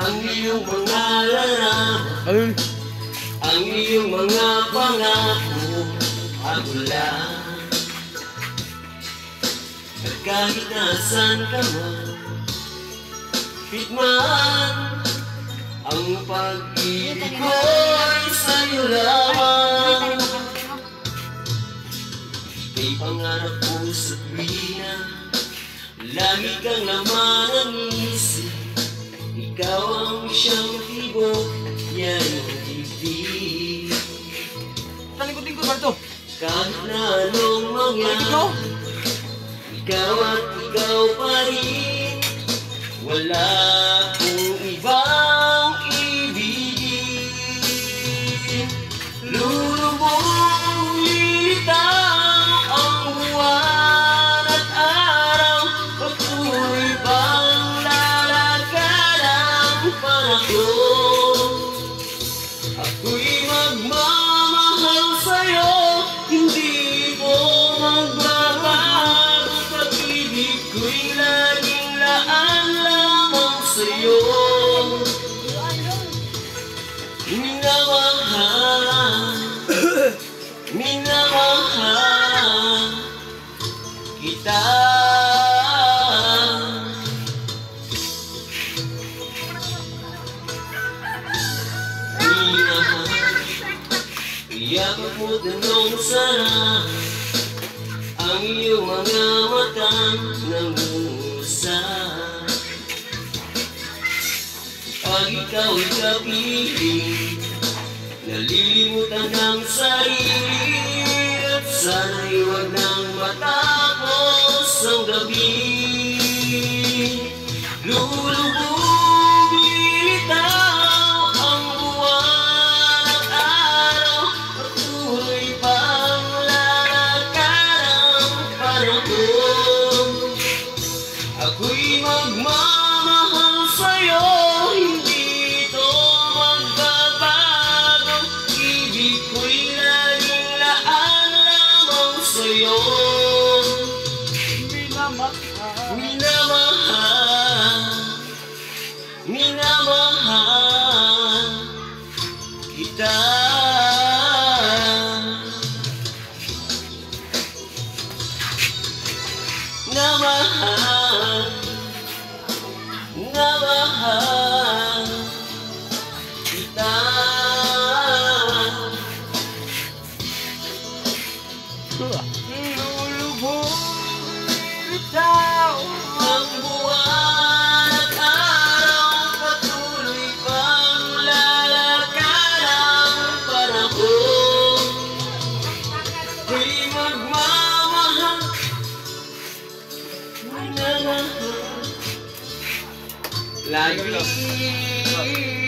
ang iyong mga larawan, ang iyong mga pangako, ako lang. At kahit nasan ka man, pitman, ang pag-ibig ko'y sa'yo lamang. May pangarap ko sa tuwina, lagi kang laman ang isip. Ikaw ang siyang tibok, yan ang ibig. Talikutin ko, Barto. Kahit na anong mangyari, ikaw at ikaw pa rin. Wala kong ibang ibigin. Lulubog litaw ang buwan at araw, patuloy bang lalakad ang panahon. Ako'y magmamahal sa'yo, hindi ko magbabago. Pag-ibig ko'y laging laan lamang sa'yo. Minamahal, minamahal kita. Minamahal, iyakap mo tanong sana ang iyong mga matang nangungusap. Pag ikaw'y kapiling, nalilimutan ng sarili, at sana'y huwag nang matapos ang gabi. Lulubog litaw ang buwan at araw, patuloy pang lalakad ang panahon. Ako'y magmamahal sa'yo, hindi ito magbabago. Ibig ko'y laging laan lamang sa'yo. Minamahal, Minamahal, minamahal kita. Namahal, namahal kita. lulubog litaw Ang buwan at araw, patuloy pang lalakad ang panahon. Ako'y magmamahal, minamahal lagi.